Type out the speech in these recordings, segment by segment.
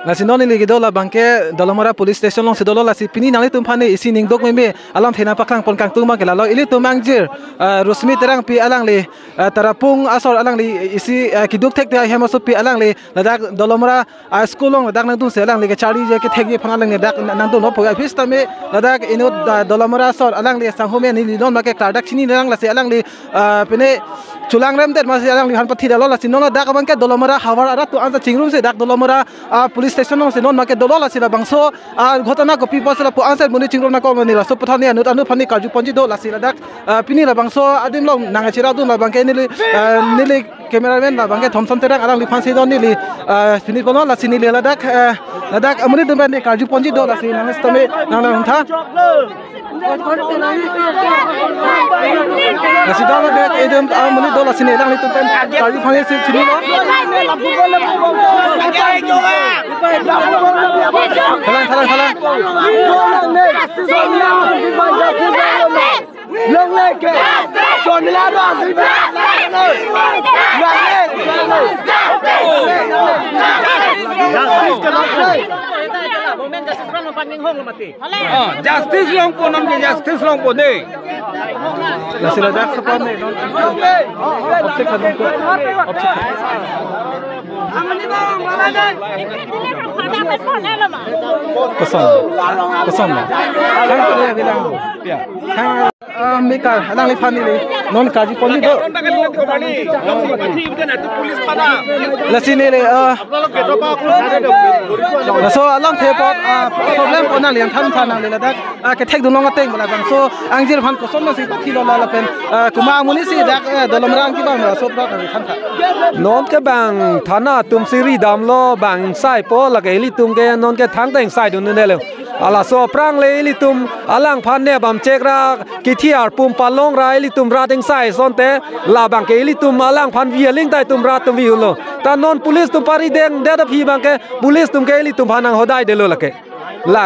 Nasi noni lagi dola bangke Dolomara police station long sedola lasi pini nang itu pane isi ning dok meme alam thena paklang pon kang tung bangke lalu ili tu mangjir rusmi terang pi alang li tarapung asor alang li isi kiduk tek dia hemaso pi alang li ladak Dolomara school long ladak nang tu se alang li ke chari je ke tek ye phangalang ni dak nang tu no poga phis tame ladak ino Dolomara asor alang li sanghome ni non make kladak chini nang lasi alang li pene chulang ram det masih alang li han pathi dalo lasi non dak bangke Dolomara hawar arat tu ansa chingrum se dak Dolomara police station se non make dolola sila bangso ghotana ko people sila po answer muni chingrom na ko mani la so pathani anu phani kaju ponji do la sila dak pini la bangso adim long nanga chira du la bangke nili cameraman la bangke thomson terang alang li phansi do nili pini bono la sini la dak muni du bani kaju ponji do la sila nang stame nang tha la sida la dak edem muni do la sini lang li tu pen kaju phansi se chini lo Khalang. Long leke. Sonila doang. Justice long po nam justice long po de. La sila dak sa pan non. Object kan ko. Object. Amani bang, malanan. Kosong. Kan ko bilang. Ya. Mika alang li phani li non kaji poli do la sini le so alang the pot problem ona lian tham nang le dak ke thek du nong ateng bala bang so angjir phan ko somno si pathi lo la pen kuma muni si dak dolomrang ki bang so pra ka tham tha non ke bang thana tum siri dam lo bang sai po la ke li tum ke non ke thang teng sai du ne le ala so prang le li tum alang phan ne bam chek ra ki thiar pum palong ra li tum ra teng sai son te la bang ke li tum alang phan vi ling tai tum ra tum vi lo ta non police tum pari deng de da phi bang ke police tum ke li tum phanang hodai de lo la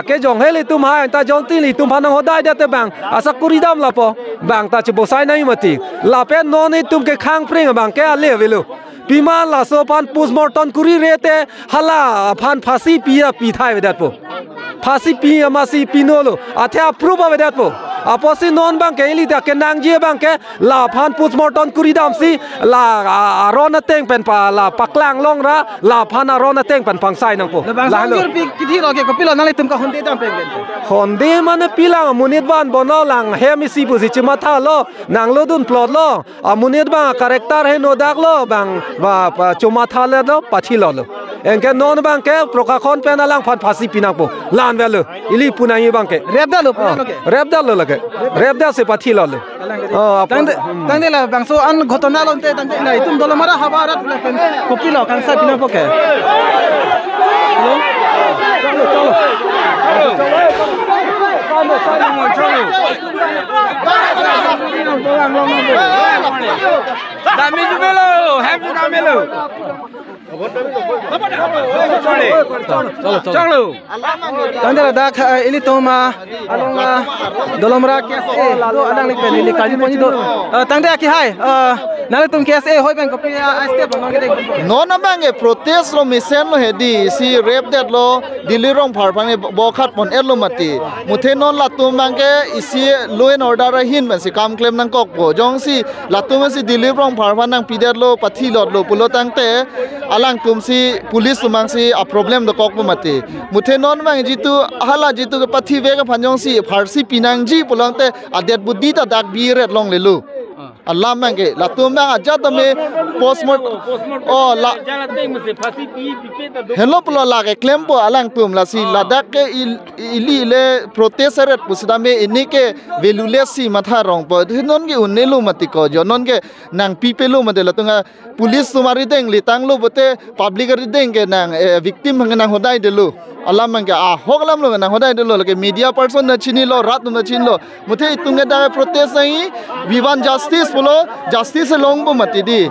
ke jong he li tum ha ta jong ti li tum phanang hodai de te bang asa kuri dam la po bang ta chi bo sai nai mati la pe non ni tum ke khang pring bang ke ale ve lo pima la so pan postmortem kuri rete hala phan phasi pia pi thai ve dat po phasi pi amasi pinolo athe approve ve dat po aposi non bang ke ili ta ke nang je bang ke la phan postmortem kuri dam si la arona teng pen pa la paklang long ra la phan arona teng pen pang sai nang po la lo ki thi ro ke ko pilo nang li tum ka honde dam pen honde man pilang munit ban bono lang hemi si bu si chima tha lo nang lo dun plot lo amunit ba character he no dak lo bang ba chuma tha le lo pathi lo engke non bang ke prokakhon pen alang phan phasi pinang po lan velu ili punai bang ke rep da lo rep da se pathi lo tang de la bang so an ghotona lo te tang de na itum Dolomara habarat la pen kopi lo kan sa pinang po ke Dami jumelo, happy damelo. Chalo. Tandela dak ili toma alonga Dolomara KSA do adang lik pen ili kaji poni do. Tangde ki hai. Nale tum KSA hoi pen kopi step bang ke no na bang e protest lo mission lo hedi si rep det lo Delhi rong phar phang bo khat pon elo mati muthe non la tum bang ke isi law and order ra hin man si kam claim nang kok bo jong si la tum si Delhi rong phar phang nang pidet lo pathi lot lo pulo tangte alang tum si police tumang si a problem do kok bo mati muthe non bang jitu hala jitu ke pathi ve ka phanjong si pharsi pinang ji pulong te adet buddi ta dak bi ret long le lu Allah mange la tum bang aja tame postmortem oh la hello pulo la ke claim po alang tum la si ladak ke ili le protester pusida me ini ke valueless si matha rong po non ge unelu mati ko jo non ge nang pipelu mate la tunga police tumari deng li tang lu bote public ri deng ke nang victim hang nang hodai de lu alam mangke hok lam lo na hodai de lo ke media person na chini lo rat na chin lo muthe itunge da protest nai we want justice polo justice long bo mati di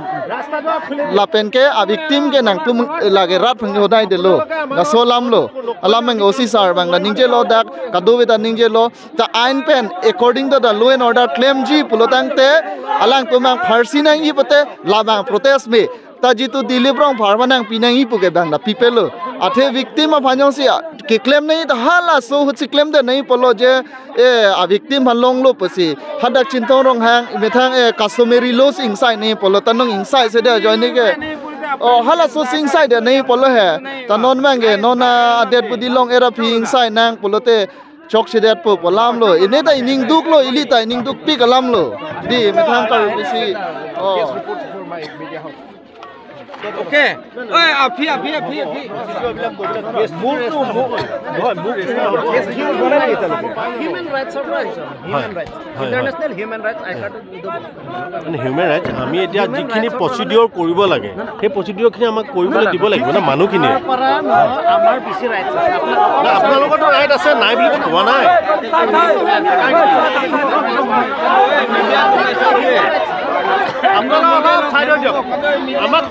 lapen ke a victim ke nang tum lage rat phang hodai de lo na so lam lo alam mangke osi sar bang na ningje lo dak kadu we da ningje lo ta ain pen according to the law and order claim ji polo tang te alang tumang pharsi nang i pate labang protest me ta jitu deliverong pharmanang pinang i puke bang na people athe victim of phanyong sia ke claim nei ta hala so hu claim de nei polo je a victim halong lo pasi hadak chintong rong hang methang customary laws inside nei polo tanong inside se de join ni ke hala so inside de nei polo he ta non mangi non adet budi long era phi inside nang polo te chok sidet po polam lo ini ta ining duk lo ili ta ining duk pi kalam lo di methang kar bisi Okay. Oi, api. Human rights are rights. Human rights. International human rights. I started with the human rights. আমি এতিয়া যিখিনি প্ৰচিডিউৰ কৰিব লাগে সেই প্ৰচিডিউৰখিনি আমাক কৰিবলৈ দিব লাগিব না মানুহখিনি আমাৰ বেছি ৰাইটছ আছে আপোনালোকৰতো ৰাইট আছে নাই বুলি কোৱা নাই আপোনালোক অলপ চাইড দিয়ক আমাক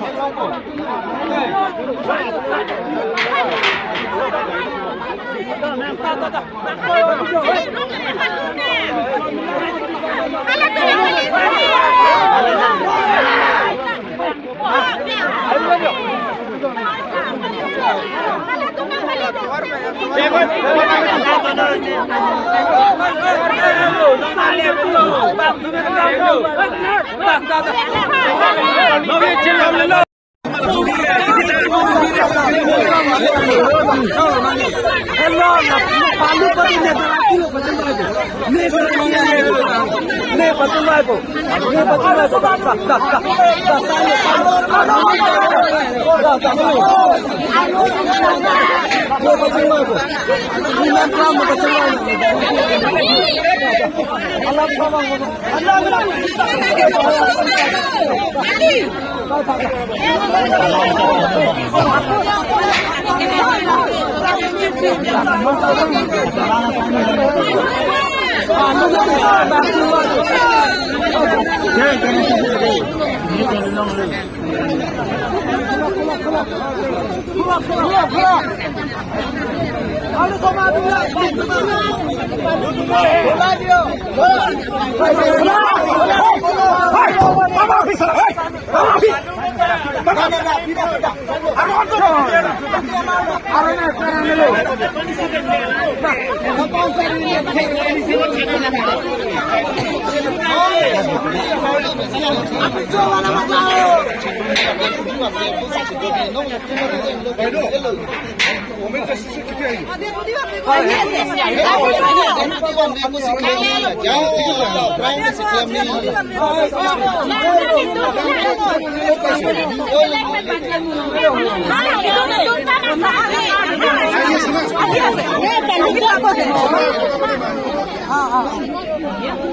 हाँ